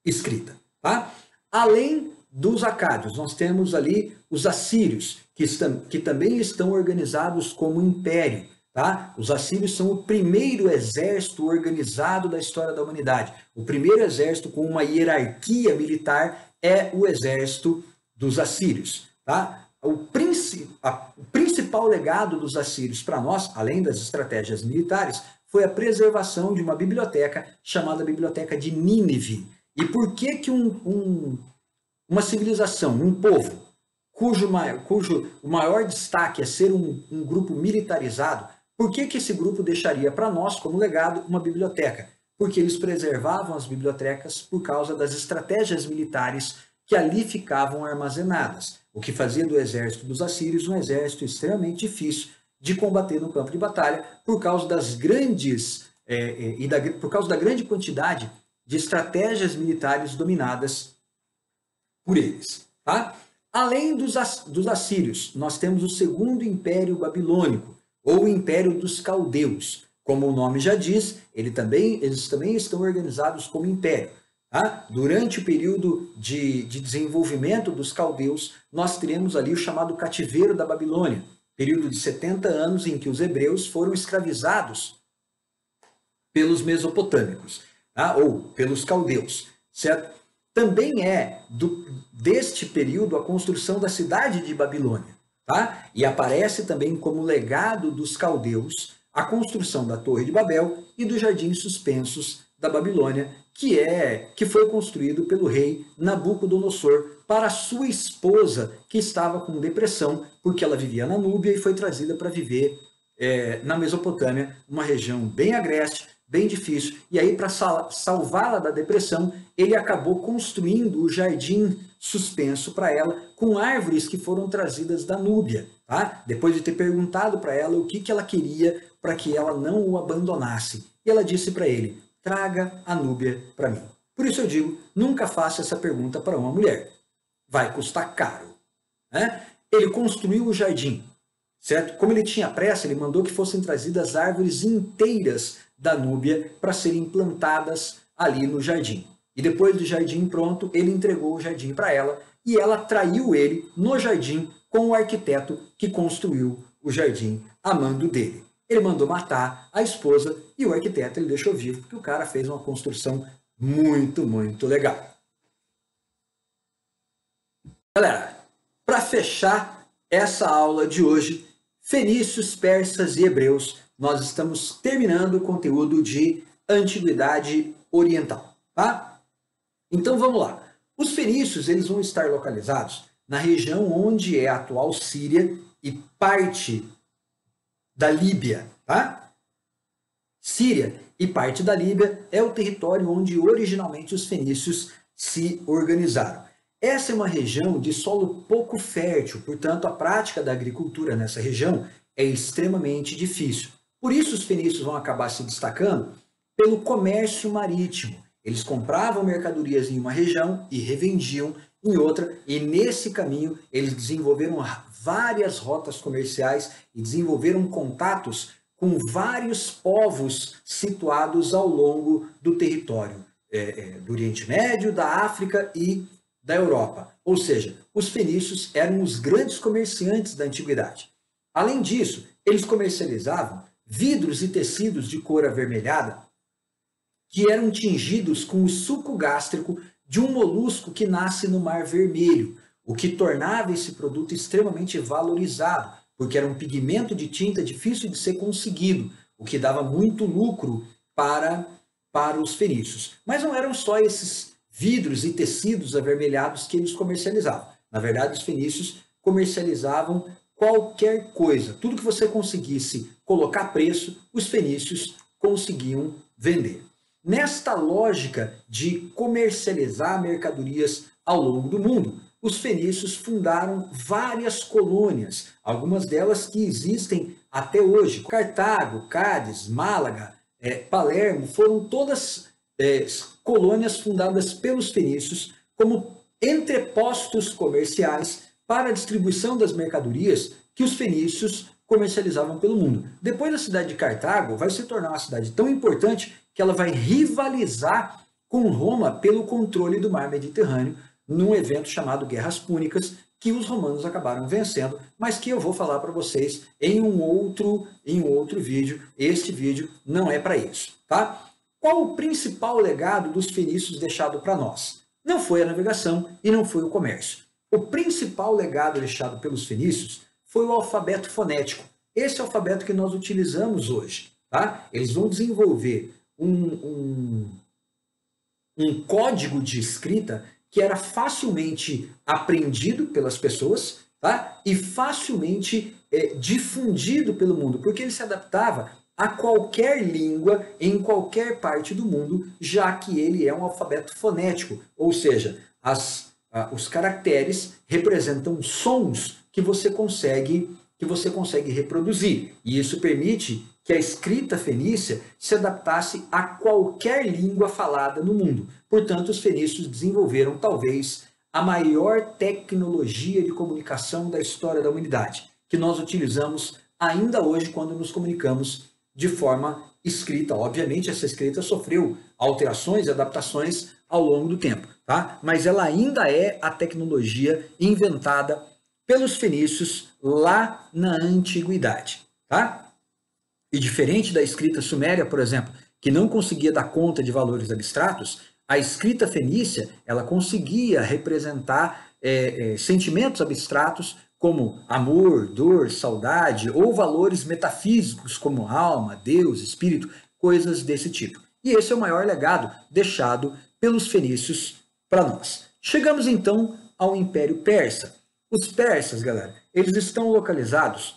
escrita. Tá? Além dos acádios, nós temos ali os assírios, que também estão organizados como império. Tá? Os assírios são o primeiro exército organizado da história da humanidade. O primeiro exército com uma hierarquia militar é o exército dos assírios. Tá? O principal legado dos assírios para nós, além das estratégias militares, foi a preservação de uma biblioteca chamada Biblioteca de Nínive. E por que uma civilização, um povo cujo o maior destaque é ser um grupo militarizado, por que esse grupo deixaria para nós, como legado, uma biblioteca? Porque eles preservavam as bibliotecas por causa das estratégias militares que ali ficavam armazenadas, o que fazia do exército dos assírios um exército extremamente difícil de combater no campo de batalha por causa das por causa da grande quantidade de estratégias militares dominadas por eles. Tá? Além dos assírios, nós temos o segundo império babilônico, ou o império dos caldeus. Como o nome já diz, eles também estão organizados como império. Tá? Durante o período de desenvolvimento dos caldeus, nós teremos ali o chamado cativeiro da Babilônia, período de 70 anos em que os hebreus foram escravizados pelos mesopotâmicos, tá? Ou pelos caldeus, certo? Também deste período a construção da cidade de Babilônia, tá? E aparece também como legado dos caldeus a construção da Torre de Babel e dos jardins suspensos da Babilônia, que foi construído pelo rei Nabucodonosor para sua esposa, que estava com depressão, porque ela vivia na Núbia e foi trazida para viver na Mesopotâmia, uma região bem agreste, bem difícil. E aí, para salvá-la da depressão, ele acabou construindo o jardim suspenso para ela, com árvores que foram trazidas da Núbia. Tá? Depois de ter perguntado para ela o que ela queria para que ela não o abandonasse. E ela disse para ele: traga a Núbia para mim. Por isso eu digo, nunca faça essa pergunta para uma mulher. Vai custar caro. Né? Ele construiu o jardim, certo? Como ele tinha pressa, ele mandou que fossem trazidas árvores inteiras da Núbia para serem plantadas ali no jardim. E depois do jardim pronto, ele entregou o jardim para ela e ela traiu ele no jardim com o arquiteto que construiu o jardim a mando dele. Ele mandou matar a esposa e o arquiteto ele deixou vivo, porque o cara fez uma construção muito, muito legal. Galera, para fechar essa aula de hoje, fenícios, persas e hebreus, nós estamos terminando o conteúdo de Antiguidade Oriental, tá? Então vamos lá. Os fenícios eles vão estar localizados na região onde é a atual Síria e parte da Líbia, tá? Síria e parte da Líbia é o território onde originalmente os fenícios se organizaram. Essa é uma região de solo pouco fértil, portanto a prática da agricultura nessa região é extremamente difícil. Por isso os fenícios vão acabar se destacando pelo comércio marítimo. Eles compravam mercadorias em uma região e revendiam em outra, e nesse caminho eles desenvolveram várias rotas comerciais e desenvolveram contatos com vários povos situados ao longo do território do Oriente Médio, da África e da Europa. Ou seja, os fenícios eram os grandes comerciantes da antiguidade. Além disso, eles comercializavam vidros e tecidos de cor avermelhada que eram tingidos com o suco gástrico de um molusco que nasce no Mar Vermelho, o que tornava esse produto extremamente valorizado, porque era um pigmento de tinta difícil de ser conseguido, o que dava muito lucro para os fenícios. Mas não eram só esses vidros e tecidos avermelhados que eles comercializavam. Na verdade, os fenícios comercializavam qualquer coisa. Tudo que você conseguisse colocar preço, os fenícios conseguiam vender. Nesta lógica de comercializar mercadorias ao longo do mundo, os fenícios fundaram várias colônias, algumas delas que existem até hoje. Cartago, Cádiz, Málaga, Palermo, foram todas colônias fundadas pelos fenícios como entrepostos comerciais para a distribuição das mercadorias que os fenícios comercializavam pelo mundo. Depois a cidade de Cartago vai se tornar uma cidade tão importante que ela vai rivalizar com Roma pelo controle do mar Mediterrâneo num evento chamado Guerras Púnicas, que os romanos acabaram vencendo, mas que eu vou falar para vocês em um outro vídeo. Este vídeo não é para isso, tá? Qual o principal legado dos fenícios deixado para nós? Não foi a navegação e não foi o comércio. O principal legado deixado pelos fenícios foi o alfabeto fonético. Esse alfabeto que nós utilizamos hoje, tá? Eles vão desenvolver um código de escrita que era facilmente aprendido pelas pessoas tá? E facilmente difundido pelo mundo, porque ele se adaptava a qualquer língua em qualquer parte do mundo, já que ele é um alfabeto fonético, ou seja, os caracteres representam sons que você consegue reproduzir. E isso permite que a escrita fenícia se adaptasse a qualquer língua falada no mundo. Portanto, os fenícios desenvolveram talvez a maior tecnologia de comunicação da história da humanidade, que nós utilizamos ainda hoje quando nos comunicamos de forma escrita. Obviamente, essa escrita sofreu alterações e adaptações ao longo do tempo, tá? Mas ela ainda é a tecnologia inventada pelos fenícios lá na antiguidade, tá? E diferente da escrita suméria, por exemplo, que não conseguia dar conta de valores abstratos, a escrita fenícia ela conseguia representar sentimentos abstratos como amor, dor, saudade, ou valores metafísicos como alma, Deus, espírito, coisas desse tipo. E esse é o maior legado deixado pelos fenícios para nós. Chegamos então ao Império Persa. Os persas, galera, eles estão localizados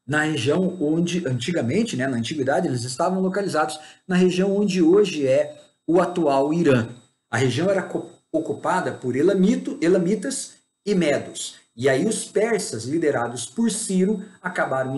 na região onde, antigamente, né, na antiguidade, eles estavam localizados na região onde hoje é o atual Irã. A região era ocupada por elamitas e medos. E aí os persas, liderados por Ciro, acabaram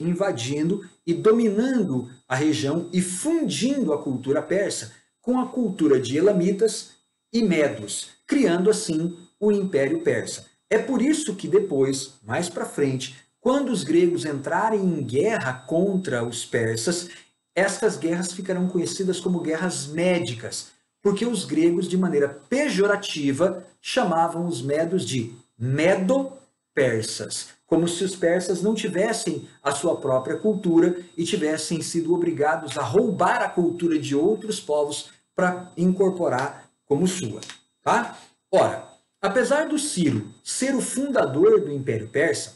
invadindo e dominando a região e fundindo a cultura persa com a cultura de elamitas e medos, criando assim o Império Persa. É por isso que depois, mais para frente, quando os gregos entrarem em guerra contra os persas, estas guerras ficarão conhecidas como guerras médicas, porque os gregos, de maneira pejorativa, chamavam os medos de medo-persas, como se os persas não tivessem a sua própria cultura e tivessem sido obrigados a roubar a cultura de outros povos para incorporar como sua, tá? Ora, apesar do Ciro ser o fundador do Império Persa,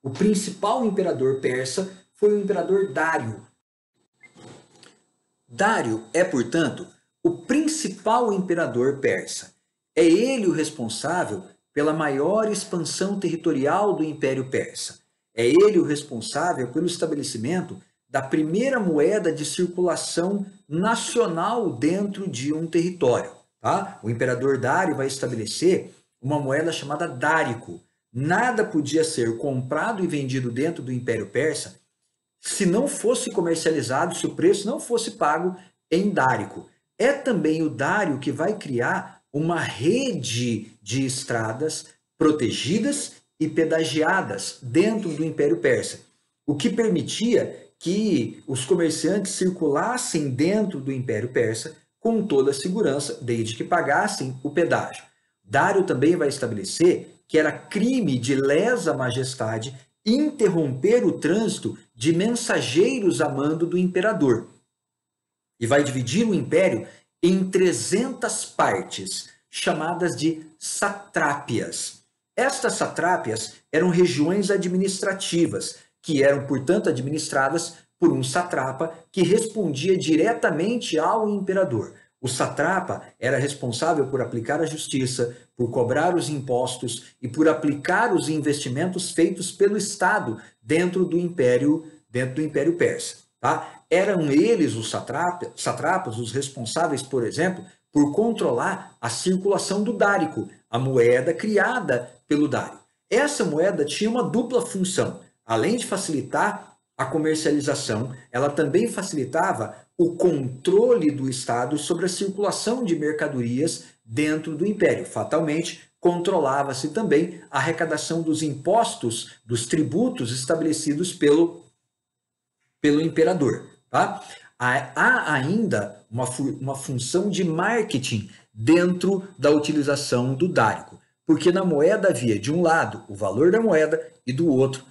o principal imperador persa foi o imperador Dário. Dário é, portanto, o principal imperador persa. É ele o responsável pela maior expansão territorial do Império Persa. É ele o responsável pelo estabelecimento da primeira moeda de circulação nacional dentro de um território. Tá? O imperador Dário vai estabelecer uma moeda chamada dárico. Nada podia ser comprado e vendido dentro do Império Persa se não fosse comercializado, se o preço não fosse pago em dárico. É também o Dário que vai criar uma rede de estradas protegidas e pedagiadas dentro do Império Persa, o que permitia que os comerciantes circulassem dentro do Império Persa com toda a segurança, desde que pagassem o pedágio. Dário também vai estabelecer que era crime de lesa majestade interromper o trânsito de mensageiros a mando do imperador. E vai dividir o império em 300 partes, chamadas de satrápias. Estas satrápias eram regiões administrativas, que eram, portanto, administradas por um satrapa que respondia diretamente ao imperador. O satrapa era responsável por aplicar a justiça, por cobrar os impostos e por aplicar os investimentos feitos pelo Estado dentro do Império Persa. Tá? Eram eles, os satrapas, os responsáveis, por exemplo, por controlar a circulação do dárico, a moeda criada pelo Dário. Essa moeda tinha uma dupla função. Além de facilitar a comercialização, ela também facilitava o controle do Estado sobre a circulação de mercadorias dentro do Império. Fatalmente, controlava-se também a arrecadação dos impostos, dos tributos estabelecidos pelo imperador. Tá? Há ainda uma função de marketing dentro da utilização do dárico, porque na moeda havia, de um lado, o valor da moeda e do outro,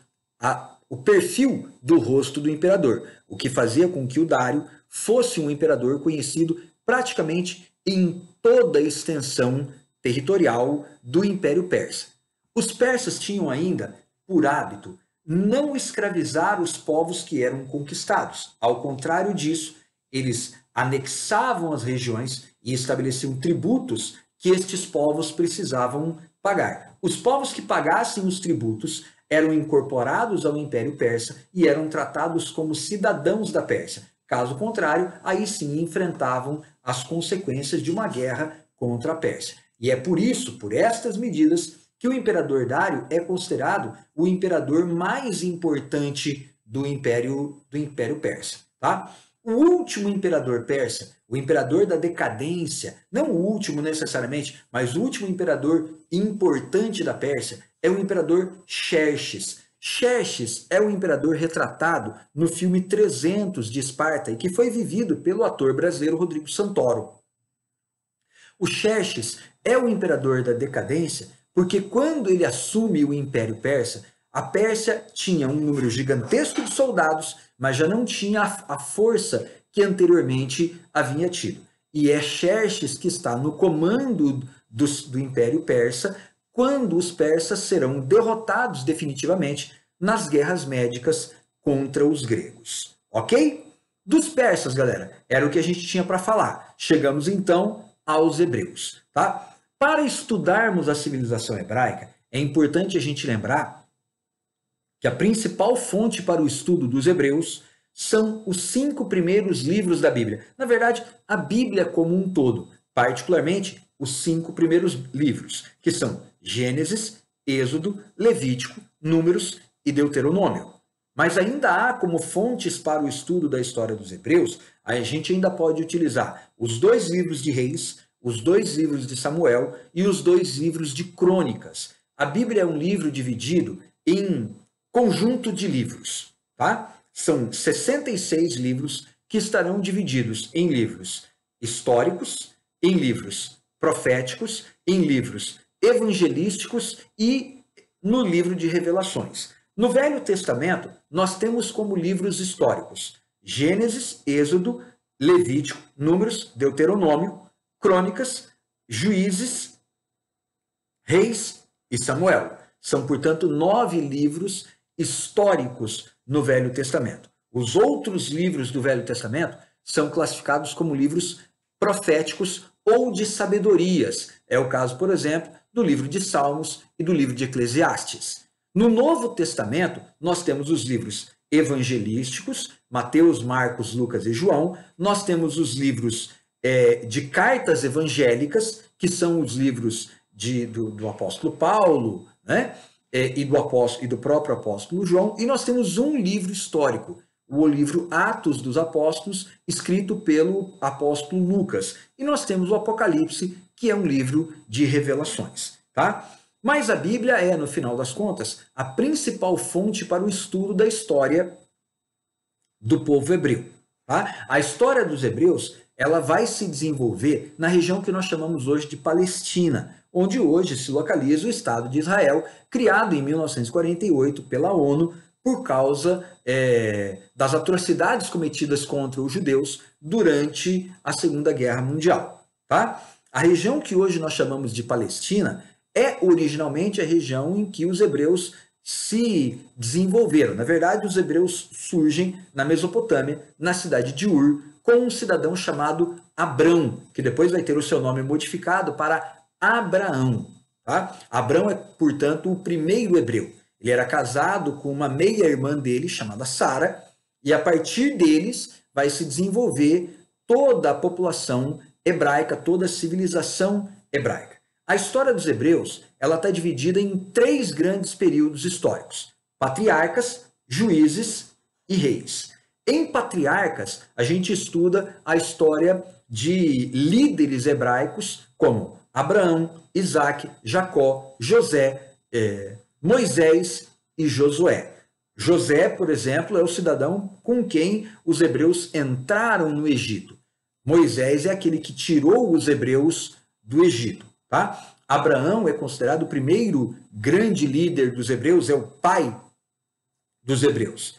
o perfil do rosto do imperador, o que fazia com que o Dário fosse um imperador conhecido praticamente em toda a extensão territorial do Império Persa. Os persas tinham ainda, por hábito, não escravizar os povos que eram conquistados. Ao contrário disso, eles anexavam as regiões e estabeleciam tributos que estes povos precisavam pagar. Os povos que pagassem os tributos eram incorporados ao Império Persa e eram tratados como cidadãos da Pérsia. Caso contrário, aí sim enfrentavam as consequências de uma guerra contra a Pérsia. E é por isso, por estas medidas, que o imperador Dário é considerado o imperador mais importante do Império Persa. Tá? O último imperador persa, o imperador da decadência, não o último necessariamente, mas o último imperador importante da Pérsia é o imperador Xerxes. Xerxes é o imperador retratado no filme 300 de Esparta e que foi vivido pelo ator brasileiro Rodrigo Santoro. O Xerxes é o imperador da decadência porque quando ele assume o Império Persa, a Pérsia tinha um número gigantesco de soldados, mas já não tinha a força que anteriormente havia tido. E é Xerxes que está no comando do Império Persa quando os persas serão derrotados definitivamente nas guerras médicas contra os gregos. Ok? Dos persas, galera, era o que a gente tinha para falar. Chegamos então aos hebreus. Tá? Para estudarmos a civilização hebraica, é importante a gente lembrar que a principal fonte para o estudo dos hebreus são os 5 primeiros livros da Bíblia. Na verdade, a Bíblia como um todo, particularmente os 5 primeiros livros, que são Gênesis, Êxodo, Levítico, Números e Deuteronômio. Mas ainda há como fontes para o estudo da história dos hebreus, a gente ainda pode utilizar os 2 livros de Reis, os 2 livros de Samuel e os 2 livros de Crônicas. A Bíblia é um livro dividido em conjunto de livros, tá? São 66 livros que estarão divididos em livros históricos, em livros proféticos, em livros evangelísticos e no livro de Revelações. No Velho Testamento, nós temos como livros históricos Gênesis, Êxodo, Levítico, Números, Deuteronômio, Crônicas, Juízes, Reis e Samuel. São, portanto, 9 livros históricos no Velho Testamento. Os outros livros do Velho Testamento são classificados como livros proféticos ou de sabedorias. É o caso, por exemplo, do livro de Salmos e do livro de Eclesiastes. No Novo Testamento, nós temos os livros evangelísticos, Mateus, Marcos, Lucas e João. Nós temos os livros de cartas evangélicas, que são os livros do apóstolo Paulo, né? E do próprio apóstolo João. E nós temos um livro histórico, o livro Atos dos Apóstolos, escrito pelo apóstolo Lucas. E nós temos o Apocalipse, que é um livro de revelações. Tá? Mas a Bíblia é, no final das contas, a principal fonte para o estudo da história do povo hebreu. Tá? A história dos hebreus ela vai se desenvolver na região que nós chamamos hoje de Palestina, onde hoje se localiza o Estado de Israel, criado em 1948 pela ONU por causa das atrocidades cometidas contra os judeus durante a Segunda Guerra Mundial. Tá? A região que hoje nós chamamos de Palestina é originalmente a região em que os hebreus se desenvolveram. Na verdade, os hebreus surgem na Mesopotâmia, na cidade de Ur, com um cidadão chamado Abrão, que depois vai ter o seu nome modificado para Abraão. Tá? Abrão é, portanto, o primeiro hebreu. Ele era casado com uma meia-irmã dele, chamada Sara, e a partir deles vai se desenvolver toda a população hebraica, toda a civilização hebraica. A história dos hebreus ela está dividida em 3 grandes períodos históricos: patriarcas, juízes e reis. Em patriarcas, a gente estuda a história de líderes hebraicos como Abraão, Isaac, Jacó, José, Moisés e Josué. José, por exemplo, é o cidadão com quem os hebreus entraram no Egito. Moisés é aquele que tirou os hebreus do Egito. Tá? Abraão é considerado o primeiro grande líder dos hebreus, é o pai dos hebreus.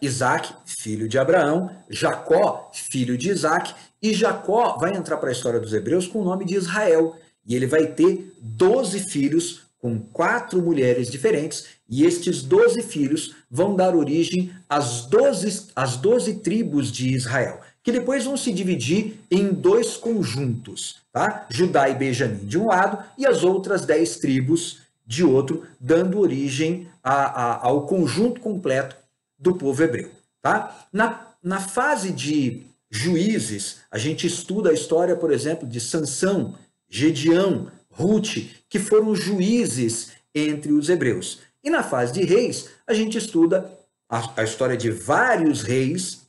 Isaac, filho de Abraão, Jacó, filho de Isaac, e Jacó vai entrar para a história dos hebreus com o nome de Israel, e ele vai ter 12 filhos com 4 mulheres diferentes, e estes 12 filhos vão dar origem às 12 tribos de Israel, que depois vão se dividir em dois conjuntos, tá? Judá e Benjamim de um lado e as outras 10 tribos de outro, dando origem ao conjunto completo do povo hebreu, tá? Na fase de juízes, a gente estuda a história, por exemplo, de Sansão, Gedeão, Ruth, que foram juízes entre os hebreus. E na fase de reis, a gente estuda a história de vários reis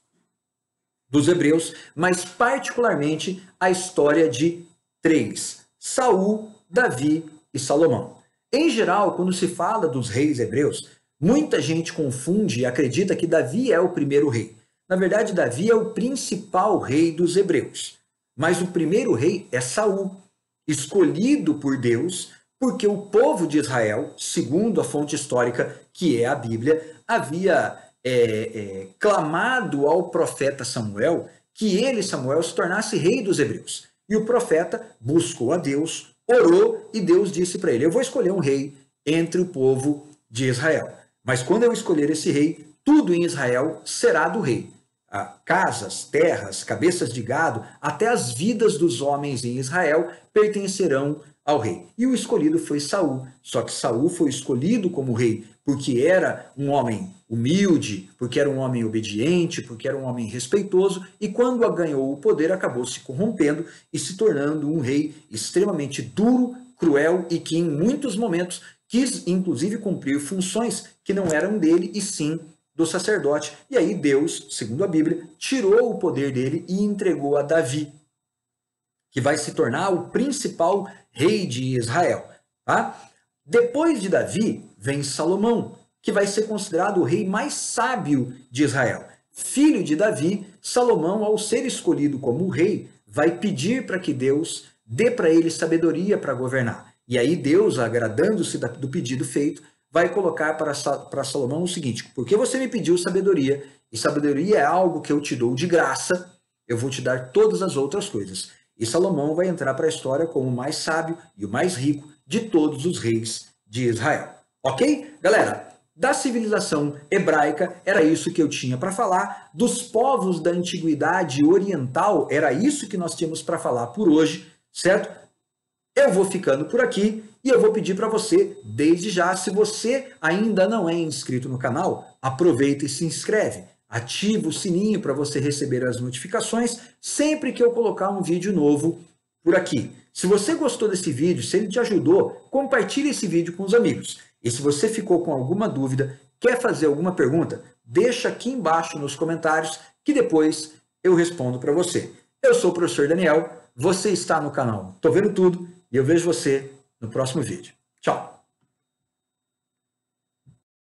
dos hebreus, mas particularmente a história de 3, Saul, Davi e Salomão. Em geral, quando se fala dos reis hebreus, muita gente confunde e acredita que Davi é o primeiro rei. Na verdade, Davi é o principal rei dos hebreus. Mas o primeiro rei é Saul, escolhido por Deus, porque o povo de Israel, segundo a fonte histórica que é a Bíblia, havia clamado ao profeta Samuel que ele, Samuel, se tornasse rei dos hebreus. E o profeta buscou a Deus, orou e Deus disse para ele: eu vou escolher um rei entre o povo de Israel. Mas quando eu escolher esse rei, tudo em Israel será do rei. Casas, terras, cabeças de gado, até as vidas dos homens em Israel pertencerão ao rei. E o escolhido foi Saul. Só que Saul foi escolhido como rei porque era um homem humilde, porque era um homem obediente, porque era um homem respeitoso, e quando ganhou o poder acabou se corrompendo e se tornando um rei extremamente duro, cruel e que em muitos momentos quis inclusive cumprir funções que não eram dele e sim do sacerdote. E aí Deus, segundo a Bíblia, tirou o poder dele e entregou a Davi, que vai se tornar o principal rei de Israel. Tá? Depois de Davi, vem Salomão, que vai ser considerado o rei mais sábio de Israel. Filho de Davi, Salomão, ao ser escolhido como rei, vai pedir para que Deus dê para ele sabedoria para governar. E aí Deus, agradando-se do pedido feito, vai colocar para Salomão o seguinte: porque você me pediu sabedoria, e sabedoria é algo que eu te dou de graça, eu vou te dar todas as outras coisas. E Salomão vai entrar para a história como o mais sábio e o mais rico de todos os reis de Israel. Ok? Galera, da civilização hebraica era isso que eu tinha para falar. Dos povos da antiguidade oriental era isso que nós tínhamos para falar por hoje, certo? Eu vou ficando por aqui e eu vou pedir para você, desde já, se você ainda não é inscrito no canal, aproveita e se inscreve. Ativa o sininho para você receber as notificações sempre que eu colocar um vídeo novo por aqui. Se você gostou desse vídeo, se ele te ajudou, compartilhe esse vídeo com os amigos. E se você ficou com alguma dúvida, quer fazer alguma pergunta, deixa aqui embaixo nos comentários que depois eu respondo para você. Eu sou o professor Daniel, você está no canal Tô Vendo Tudo e eu vejo você no próximo vídeo. Tchau!